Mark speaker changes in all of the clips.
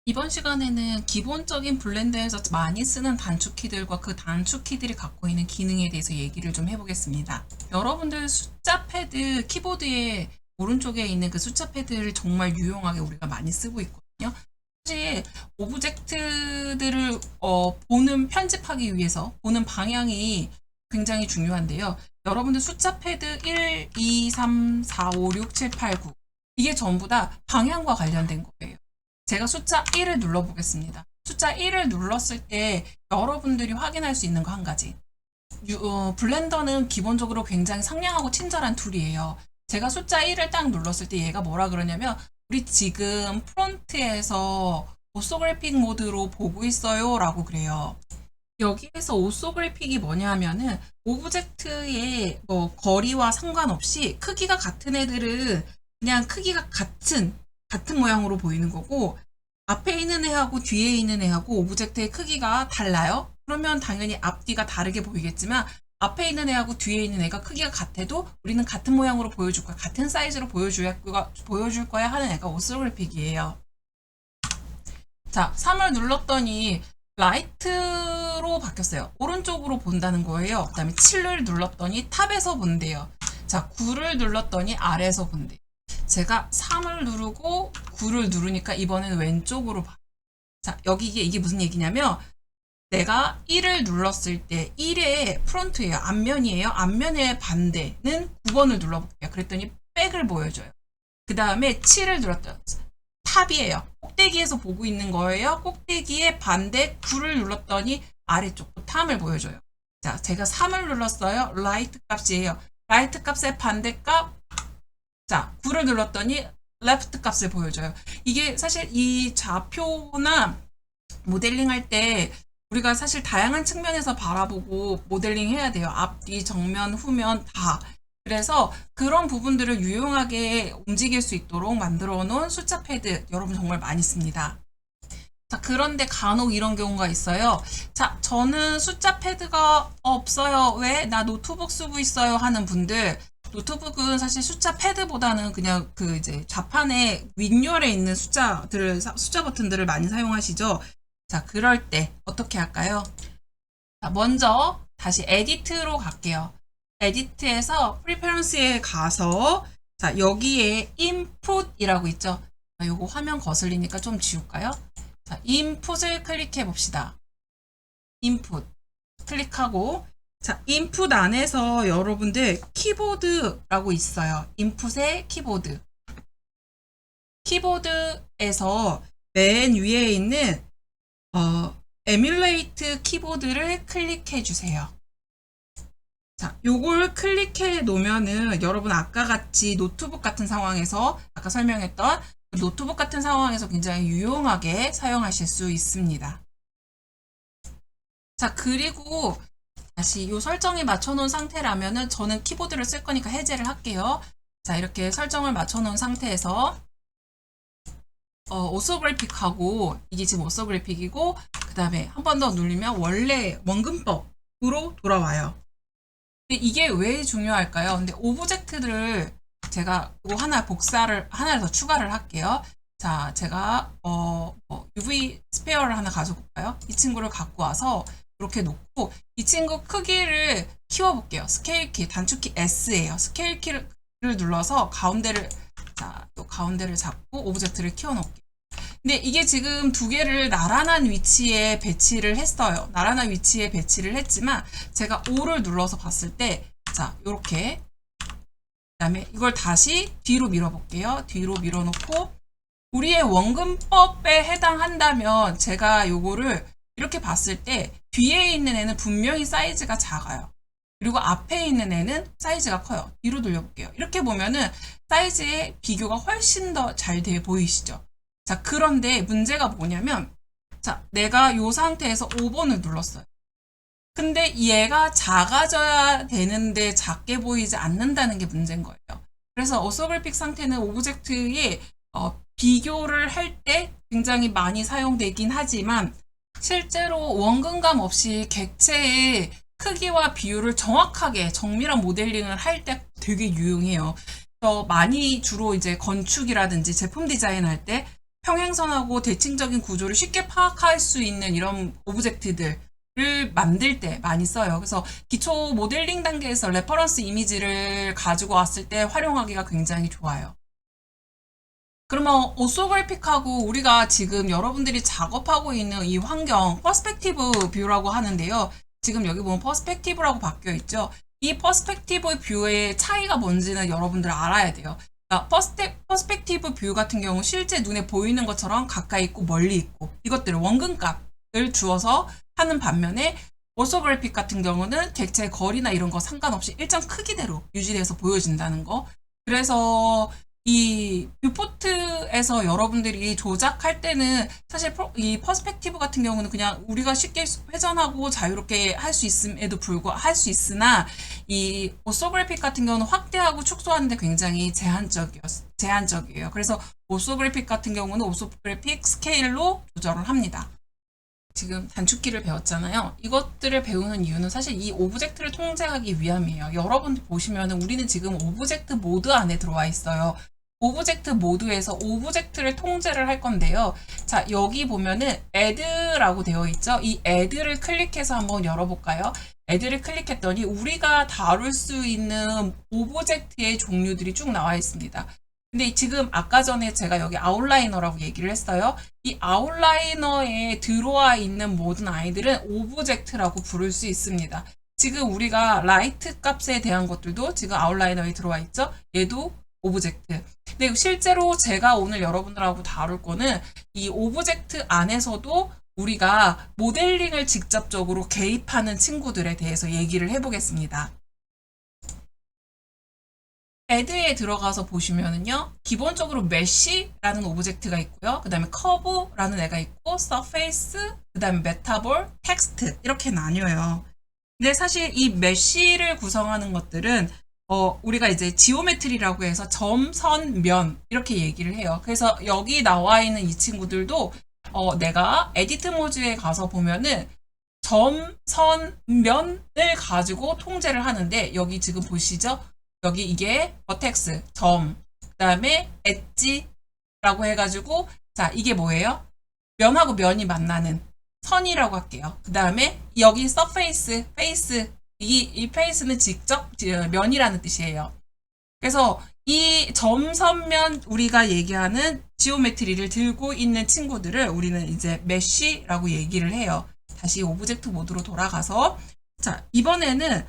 Speaker 1: 이번 시간에는 기본적인 블렌더에서 많이 쓰는 단축키들과 그 단축키들이 갖고 있는 기능에 대해서 얘기를 좀 해보겠습니다. 여러분들 숫자 패드 키보드의 오른쪽에 있는 그 숫자 패드를 정말 유용하게 우리가 많이 쓰고 있거든요. 사실 오브젝트들을 보는 편집하기 위해서 보는 방향이 굉장히 중요한데요. 여러분들 숫자 패드 1, 2, 3, 4, 5, 6, 7, 8, 9 이게 전부 다 방향과 관련된 거예요. 제가 숫자 1을 눌러보겠습니다. 숫자 1을 눌렀을 때 여러분들이 확인할 수 있는 거 한 가지. 블렌더는 기본적으로 굉장히 상냥하고 친절한 툴이에요. 제가 숫자 1을 딱 눌렀을 때 얘가 뭐라 그러냐면 우리 지금 프론트에서 오소그래픽 모드로 보고 있어요 라고 그래요. 여기에서 오소그래픽이 뭐냐 하면은 오브젝트의 뭐 거리와 상관없이 크기가 같은 애들은 그냥 크기가 같은 모양으로 보이는 거고, 앞에 있는 애하고 뒤에 있는 애하고 오브젝트의 크기가 달라요? 그러면 당연히 앞뒤가 다르게 보이겠지만 앞에 있는 애하고 뒤에 있는 애가 크기가 같아도 우리는 같은 모양으로 보여줄 거야. 같은 사이즈로 보여줄 거야 하는 애가 오소그래픽이에요. 자, 3을 눌렀더니 라이트로 바뀌었어요. 오른쪽으로 본다는 거예요. 그 다음에 7을 눌렀더니 탑에서 본대요. 자, 9를 눌렀더니 아래에서 본대요. 제가 3을 누르고 9를 누르니까 이번에는 왼쪽으로 봐. 자, 여기 이게 무슨 얘기냐면 내가 1을 눌렀을 때 1의 프론트예요. 앞면이에요. 앞면의 반대는 9번을 눌러볼게요. 그랬더니 백을 보여줘요. 그 다음에 7을 눌렀다. 탑이에요. 꼭대기에서 보고 있는 거예요. 꼭대기의 반대 9를 눌렀더니 아래쪽도 탑을 보여줘요. 자, 제가 3을 눌렀어요. 라이트 값이에요. 라이트 값의 반대값. 자, 9를 눌렀더니 레프트 값을 보여줘요. 이게 사실 이 좌표나 모델링 할 때 우리가 사실 다양한 측면에서 바라보고 모델링 해야 돼요. 앞뒤, 정면, 후면 다. 그래서 그런 부분들을 유용하게 움직일 수 있도록 만들어 놓은 숫자 패드 여러분 정말 많이 씁니다. 자, 그런데 간혹 이런 경우가 있어요. 자, 저는 숫자 패드가 없어요. 왜? 나 노트북 쓰고 있어요. 하는 분들. 노트북은 사실 숫자 패드보다는 그냥 그 이제 좌판에 윗열에 있는 숫자 버튼들을 많이 사용하시죠. 자, 그럴 때 어떻게 할까요? 자, 먼저 다시 에디트로 갈게요. 에디트에서 프리페런스에 가서 자, 여기에 인풋이라고 있죠. 자, 요거 화면 거슬리니까 좀 지울까요? 자, 인풋을 클릭해 봅시다. 인풋 클릭하고 자, 인풋 안에서 여러분들 키보드라고 있어요. 인풋의 키보드. 키보드에서 맨 위에 있는 에뮬레이트 키보드를 클릭해 주세요. 자, 요걸 클릭해 놓으면은 여러분 아까 같이 노트북 같은 상황에서 아까 설명했던 노트북 같은 상황에서 굉장히 유용하게 사용하실 수 있습니다. 자, 그리고 다시 이 설정에 맞춰놓은 상태라면은 저는 키보드를 쓸 거니까 해제를 할게요. 자, 이렇게 설정을 맞춰놓은 상태에서 오소그래픽하고 이게 지금 오소그래픽이고 그 다음에 한 번 더 누르면 원래 원근법으로 돌아와요. 근데 이게 왜 중요할까요? 근데 오브젝트들을 제가 이거 하나를 더 추가를 할게요. 자, 제가 UV 스페어를 하나 가져볼까요? 이 친구를 갖고 와서 이렇게 놓고 이 친구 크기를 키워볼게요. 스케일 키, 단축키 S예요. 스케일 키를 눌러서 가운데를 잡고 오브젝트를 키워놓을게요. 근데 이게 지금 두 개를 나란한 위치에 배치를 했어요. 나란한 위치에 배치를 했지만 제가 5를 눌러서 봤을 때 자, 요렇게 그다음에 이걸 다시 뒤로 밀어볼게요. 뒤로 밀어놓고 우리의 원근법에 해당한다면 제가 요거를 이렇게 봤을 때 뒤에 있는 애는 분명히 사이즈가 작아요. 그리고 앞에 있는 애는 사이즈가 커요. 뒤로 돌려볼게요. 이렇게 보면은 사이즈의 비교가 훨씬 더 잘 돼 보이시죠? 자, 그런데 문제가 뭐냐면 자, 내가 이 상태에서 5번을 눌렀어요. 근데 얘가 작아져야 되는데 작게 보이지 않는다는 게 문제인 거예요. 그래서 오소그래픽 상태는 오브젝트의 비교를 할 때 굉장히 많이 사용되긴 하지만 실제로 원근감 없이 객체의 크기와 비율을 정확하게 정밀한 모델링을 할 때 되게 유용해요. 많이 주로 이제 건축이라든지 제품 디자인 할 때 평행선하고 대칭적인 구조를 쉽게 파악할 수 있는 이런 오브젝트들을 만들 때 많이 써요. 그래서 기초 모델링 단계에서 레퍼런스 이미지를 가지고 왔을 때 활용하기가 굉장히 좋아요. 그러면 오소그래픽하고 우리가 지금 여러분들이 작업하고 있는 이 환경 퍼스펙티브 뷰라고 하는데요. 지금 여기 보면 퍼스펙티브라고 바뀌어 있죠. 이 퍼스펙티브 뷰의 차이가 뭔지는 여러분들 알아야 돼요. 그러니까 퍼스펙티브 뷰 같은 경우 실제 눈에 보이는 것처럼 가까이 있고 멀리 있고 이것들을 원근값을 주어서 하는 반면에 오소그래픽 같은 경우는 객체의 거리나 이런 거 상관없이 일정 크기대로 유지돼서 보여진다는 거. 그래서 이 뷰포트에서 여러분들이 조작할 때는 사실 이 퍼스펙티브 같은 경우는 그냥 우리가 쉽게 회전하고 자유롭게 할 수 있음에도 불구하고 할 수 있으나 이 오소그래픽 같은 경우는 확대하고 축소하는데 굉장히 제한적이에요. 그래서 오소그래픽 같은 경우는 오소그래픽 스케일로 조절을 합니다. 지금 단축키를 배웠잖아요. 이것들을 배우는 이유는 사실 이 오브젝트를 통제하기 위함이에요. 여러분 보시면 우리는 지금 오브젝트 모드 안에 들어와 있어요. 오브젝트 모드에서 오브젝트를 통제를 할 건데요. 자, 여기 보면은 add라고 되어 있죠. 이 add를 클릭해서 한번 열어볼까요? add를 클릭했더니 우리가 다룰 수 있는 오브젝트의 종류들이 쭉 나와 있습니다. 근데 지금 아까 전에 제가 여기 아웃라이너라고 얘기를 했어요. 이 아웃라이너에 들어와 있는 모든 아이들은 오브젝트라고 부를 수 있습니다. 지금 우리가 라이트 값에 대한 것들도 지금 아웃라이너에 들어와 있죠. 얘도 오브젝트. 근데 실제로 제가 오늘 여러분들하고 다룰 거는 이 오브젝트 안에서도 우리가 모델링을 직접적으로 개입하는 친구들에 대해서 얘기를 해보겠습니다. add에 들어가서 보시면은요, 기본적으로 mesh라는 오브젝트가 있고요. 그 다음에 curve라는 애가 있고, surface, 그 다음에 meta볼, text 이렇게 나뉘어요. 근데 사실 이 mesh를 구성하는 것들은 우리가 이제 지오메트리라고 해서 점, 선, 면 이렇게 얘기를 해요. 그래서 여기 나와 있는 이 친구들도 내가 에디트 모드에 가서 보면은 점, 선, 면을 가지고 통제를 하는데 여기 지금 보시죠? 여기 이게 버텍스, 점, 그 다음에 엣지라고 해가지고 자 이게 뭐예요? 면하고 면이 만나는 선이라고 할게요. 그 다음에 여기 서페이스, 페이스 이 페이스는 직접 면이라는 뜻이에요. 그래서 이 점선면 우리가 얘기하는 지오메트리를 들고 있는 친구들을 우리는 이제 메쉬라고 얘기를 해요. 다시 오브젝트 모드로 돌아가서 자 이번에는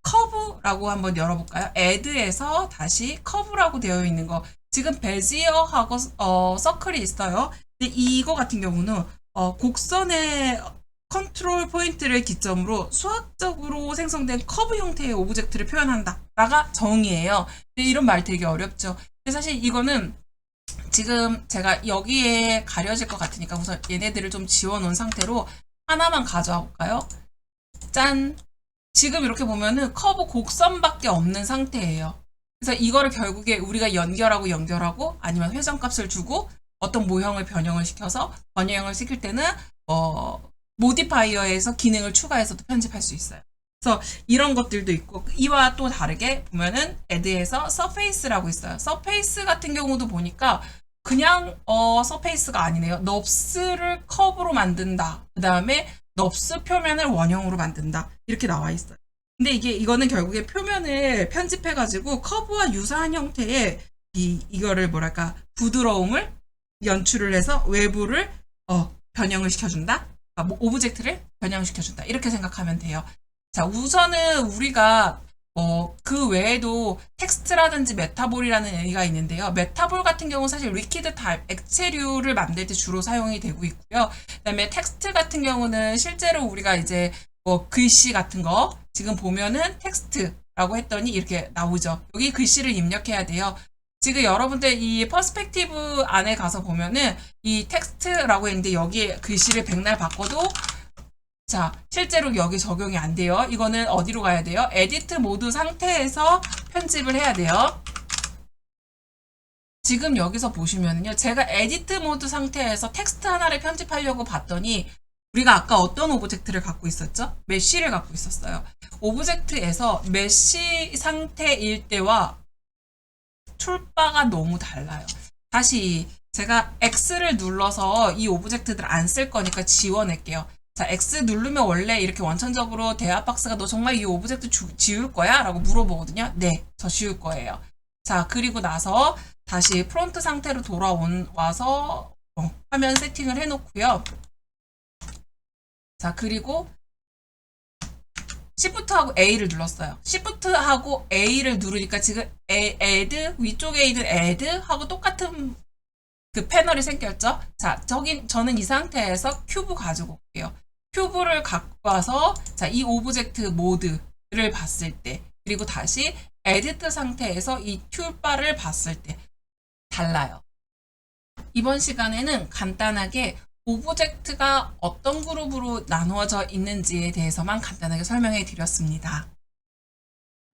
Speaker 1: 커브라고 한번 열어볼까요? add에서 다시 커브라고 되어 있는 거 지금 베지어하고 서클이 있어요. 근데 이거 같은 경우는 곡선의 컨트롤 포인트를 기점으로 수학적으로 생성된 커브 형태의 오브젝트를 표현한다 라가 정의예요. 근데 이런 말 되게 어렵죠. 근데 사실 이거는 지금 제가 여기에 가려질 것 같으니까 우선 얘네들을 좀 지워놓은 상태로 하나만 가져와 볼까요? 짠! 지금 이렇게 보면은 커브 곡선밖에 없는 상태예요. 그래서 이거를 결국에 우리가 연결하고 아니면 회전값을 주고 어떤 모형을 변형을 시켜서 번역을 시킬 때는 모디파이어에서 기능을 추가해서도 편집할 수 있어요. 그래서 이런 것들도 있고 이와 또 다르게 보면은 add에서 surface라고 있어요. surface 같은 경우도 보니까 그냥 surface가 아니네요. 넙스를 커브로 만든다. 그 다음에 넙스 표면을 원형으로 만든다. 이렇게 나와 있어요. 근데 이거는 결국에 표면을 편집해가지고 커브와 유사한 형태의 이거를 뭐랄까 부드러움을 연출을 해서 외부를 변형을 시켜준다. 오브젝트를 변형시켜준다. 이렇게 생각하면 돼요. 자, 우선은 우리가 그 외에도 텍스트라든지 메타볼이라는 애가 있는데요. 메타볼 같은 경우는 사실 리퀴드 타입, 액체류를 만들 때 주로 사용이 되고 있고요. 그다음에 텍스트 같은 경우는 실제로 우리가 이제 글씨 같은 거 지금 보면은 텍스트라고 했더니 이렇게 나오죠. 여기 글씨를 입력해야 돼요. 지금 여러분들 이 퍼스펙티브 안에 가서 보면은 이 텍스트라고 했는데 여기에 글씨를 백날 바꿔도 자 실제로 여기 적용이 안 돼요. 이거는 어디로 가야 돼요? 에디트 모드 상태에서 편집을 해야 돼요. 지금 여기서 보시면은요. 제가 에디트 모드 상태에서 텍스트 하나를 편집하려고 봤더니 우리가 아까 어떤 오브젝트를 갖고 있었죠? 메쉬를 갖고 있었어요. 오브젝트에서 메쉬 상태일 때와 툴바가 너무 달라요. 다시 제가 X를 눌러서 이 오브젝트들 안 쓸 거니까 지워낼게요. 자, X 누르면 원래 이렇게 원천적으로 대화박스가 너 정말 이 오브젝트 지울 거야? 라고 물어보거든요. 네, 저 지울 거예요. 자, 그리고 나서 다시 프론트 상태로 돌아와서 화면 세팅을 해놓고요. 자, 그리고 Shift하고 A를 눌렀어요. Shift하고 A를 누르니까 지금 add, 위쪽에 있는 add 하고 똑같은 그 패널이 생겼죠? 자, 저는 이 상태에서 큐브 가지고 올게요. 큐브를 갖고 와서, 자, 이 오브젝트 모드를 봤을 때, 그리고 다시 에디트 상태에서 이 툴바를 봤을 때 달라요. 이번 시간에는 간단하게 오브젝트가 어떤 그룹으로 나누어져 있는지에 대해서만 간단하게 설명해 드렸습니다.